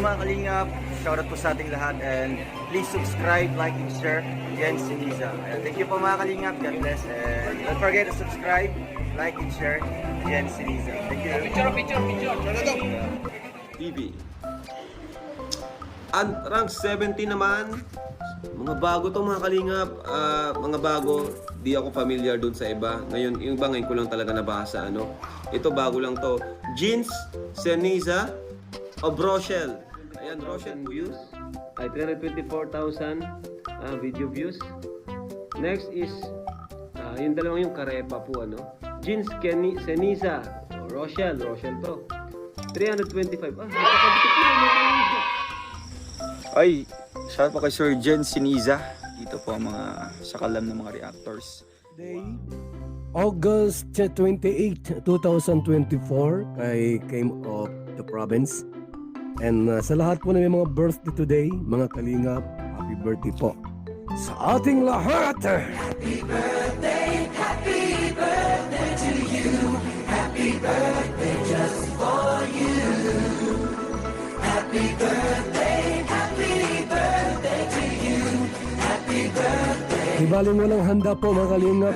mga kalingap. Shoutout po sa ating lahat and please subscribe, like, and share. Yan si Niza. Thank you po mga kalingap. God bless. And don't forget to subscribe, like, and share. Yan si Niza. Thank you. Picture. TV. And rank 70 naman. Mga bago to mga kalingap. Mga bago. Di ako familiar dun sa iba. Ngayon, yung iba ngayon ko lang talaga nabasa. Ito bago lang to. Jeans, Ceniza, of Rochelle. Ayan, Rochelle views. Ay, 324,000 video views. Next is, yung dalawang yung Karepa po, Jeans, Ceniza, Rochelle to. 325. Nakakabiti po Ay, shout po kay Sir Jen Siniza. Dito po ang mga sakalam ng mga reactors. Day, August 28, 2024 kay Came of the Province. And sa lahat po na may mga birthday today, mga kalingap, happy birthday po sa ating lahat! Happy birthday to you. Happy birthday just for you. Happy birthday to you. Happy birthday. Di baling walang handa po mga kalingap.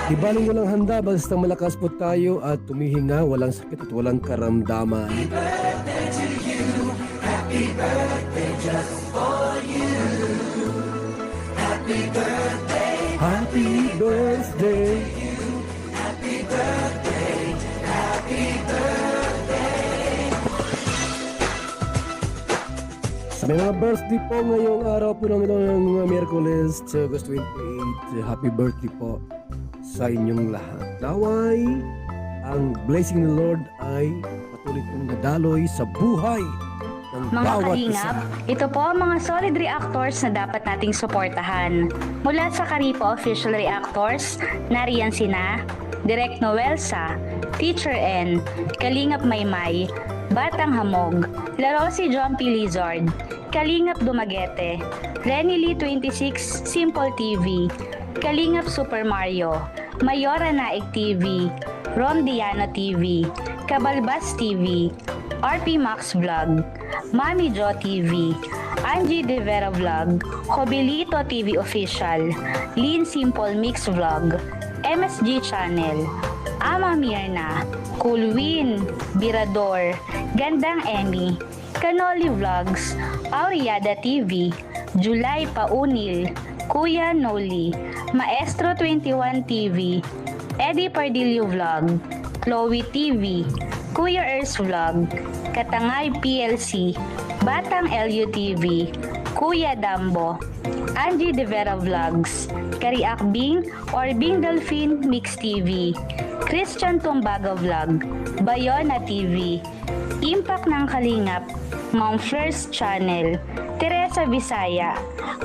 Di baling walang handa, basta malakas po tayo at tumihinga, walang sakit at walang karamdaman. Happy birthday to you. Happy birthday just for you. Happy birthday. Happy birthday! Happy birthday. Happy birthday. Sa may mga birthday po ngayong araw po ng mga Miyerkules, August 28, happy birthday po sa inyong lahat. Naway, ang blessing ng Lord ay patuloy pong nadaloy sa buhay ng Mga bawat kalingap, isa. ito po ang mga solid reactors na dapat nating suportahan. Mula sa Karipo Official Reactors, nariyan sina Direk Noelsa, Teacher N, Kalingap Maymay, Batang Hamog, Laro si John P. Lizard, Kalingap Dumaguete, Renny Lee 26, Simple TV, Kalingap Super Mario, Mayora Naik TV, Ron Diano TV, Kabalbas TV, RP Max Vlog, Mami Jo TV, Angie De Vera Vlog, Hobilito TV Official, Lin Simple Mix Vlog, MSG Channel, Ama Mirna, Coolwin, Birador, Gandang Emmy, Canoli Vlogs, Auriada TV, July Paunil, Kuya Noli, Maestro 21 TV, Eddie Pardillo Vlog, Chloe TV, Kuya Ers Vlog, Katangay PLC, Batang LUTV, Kuya Dambo, Angie De Vera Vlogs, Kariakbing or Bing Delphine Mix TV, Christian Tumbaga Vlog, Bayona TV, Impact ng Kalingap, Mount Fleurs Channel, Teresa Visaya,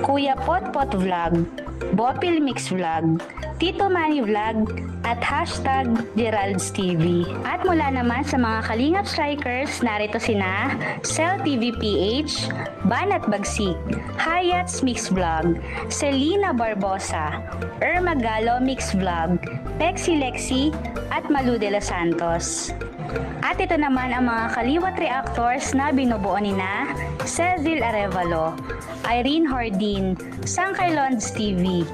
Kuya Potpot Vlog, Bopil Mix Vlog, Tito Manny Vlog, at hashtag Gerald's TV. At mula naman sa mga Kalingap Strikers, narito sina Cell TV PH, Banat Bagsik, Hayats Mix Vlog, Selena Barbosa, Irma Galo Mix Vlog, Pexi Lexi, at Malu de los Santos. At ito naman ang mga kaliwat reactors na binubuo ni na Cecil Arevalo, Irene Hordin, Sangkay Lons TV,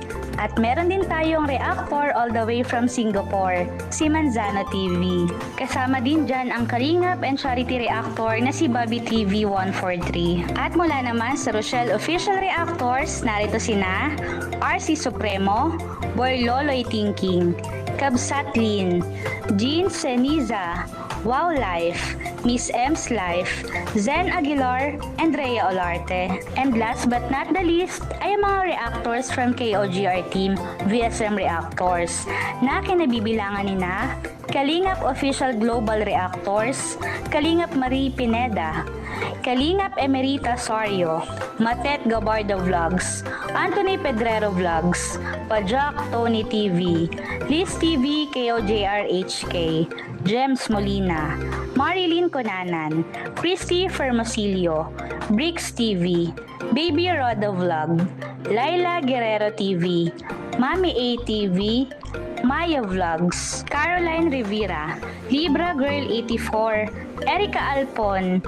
at meron din tayong reactor all the way from Singapore, si Manzano TV. Kasama din dyan ang Kalingap and Charity Reactor na si Bobby TV 143. At mula naman sa Rochelle Official Reactors, narito sina RC Supremo, Boy Loloy Thinking, Kabsatlin, Jean Ceniza, Wow Life, Miss M's Life, Zen Aguilar, and Rhea Olarte. And last but not the least ay mga reactors from KOGR team VSM Reactors na kinabibilangan ni na Kalingap Official Global Reactors, Kalingap Marie Pineda, Kalingap Emerita Sorio, Matet Gabardo Vlogs, Anthony Pedrero Vlogs, Pajak Tony TV, Liz TV KOJR HK, Gems Molina, Marilyn Conanan, Christy Fermosilio, Bricks TV, Baby Roda Vlog, Laila Guerrero TV, Mami A TV, Maya Vlogs, Caroline Rivera, Libra Girl 84, Erica Alpon,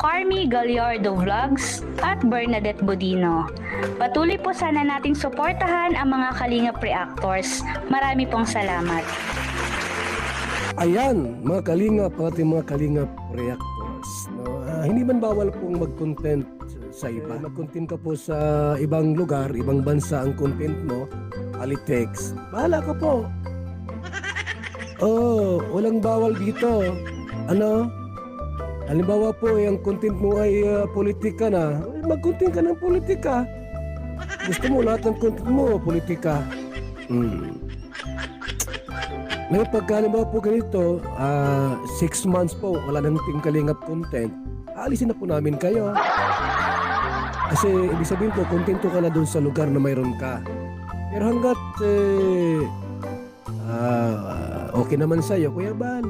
Carmi Gallardo Vlogs, at Bernadette Bodino. Patuloy po sana nating suportahan ang mga Kalingap Reactors. Marami pong salamat. Ayan, mga kalingap, ating mga kalingap reactors. No? Hindi man bawal pong mag-content sa iba. Mag-content ka po sa ibang lugar, ibang bansa ang content mo, Alitex. Bahala ka po. Oh, walang bawal dito. Ano? Halimbawa po, yung content mo ay politika na. Mag-content ka ng politika. Gusto mo lahat ng content mo, politika. Ngayon pagka halimbawa po ganito, 6 months po, wala nang Team Kalingap content, aalisin na po namin kayo. Kasi ibig sabihin po, kontento ka na doon sa lugar na mayroon ka. Pero hanggat okay naman sa'yo, Kuya Ban,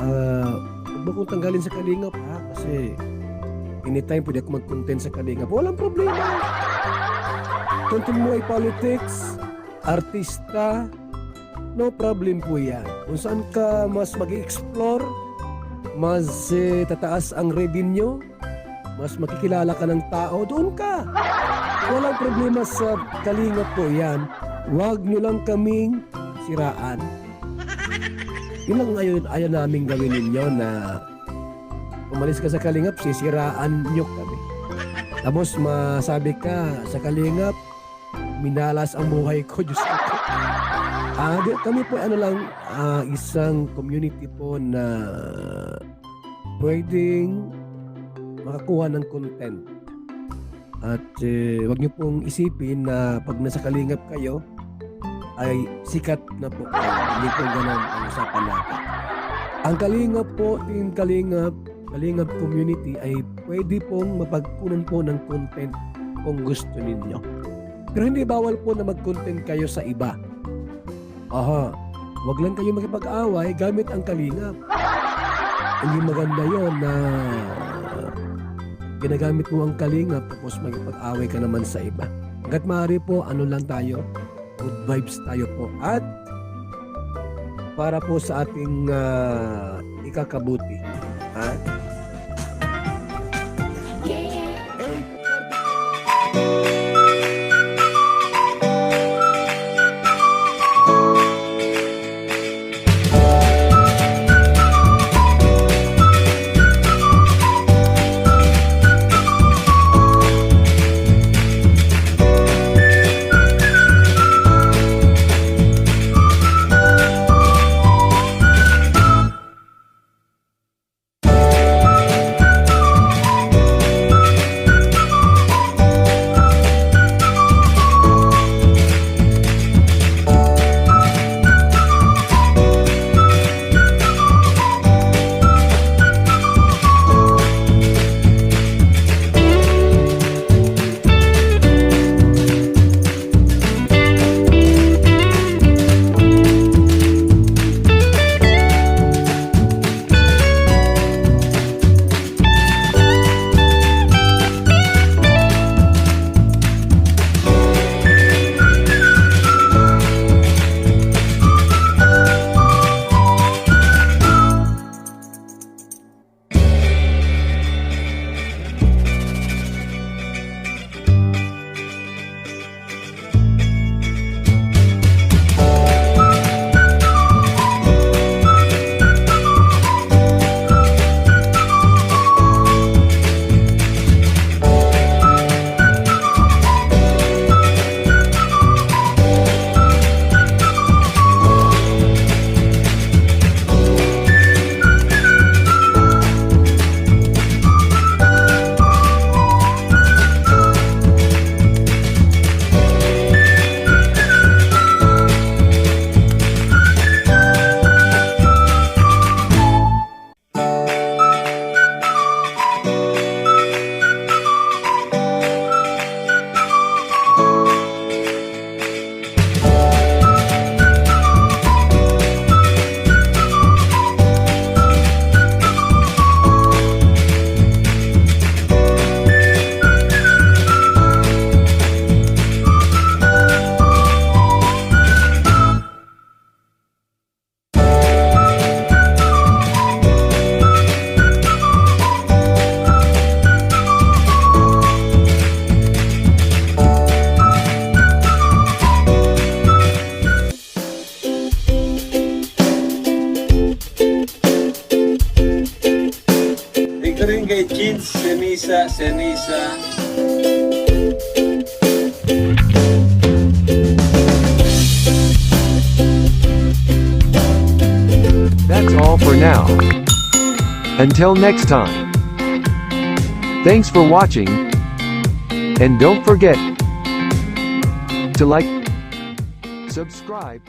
huwag mo kong tanggalin sa Kalingap ha, kasi anytime pwede ako mag-content sa Kalingap. Walang problema. Content mo ay politics, artista, no problem po yan. Kung saan ka mas mag-explore, mas tataas ang revenue, mas makikilala ka ng tao, doon ka. Walang problema sa Kalingap po yan. Huwag nyo lang kaming siraan. Yun lang ayaw namin gawin ninyo na umalis ka sa Kalingap, sisiraan nyo kami. Tapos masabi ka sa Kalingap, minalas ang buhay ko, Diyos ko. Kami po isang community po na pwedeng makakuha ng content. At wag niyo pong isipin na pag nasa Kalingap kayo ay sikat na po kayo. Hindi po ganun ang usapan natin. Ang Kalingap po, Team Kalingap community ay pwede pong mapagkunan po ng content kung gusto ninyo. Pero hindi bawal po na mag-content kayo sa iba. Wag lang kayo makipag-away gamit ang Kalingap. Hindi maganda yon na ginagamit mo ang Kalingap tapos makipag-away ka naman sa iba. Hanggat maaari po, lang tayo, good vibes tayo po. At para po sa ating ikakabuti. kay Jeans Senisa. That's all for now. Until next time. Thanks for watching. And don't forget to like, subscribe,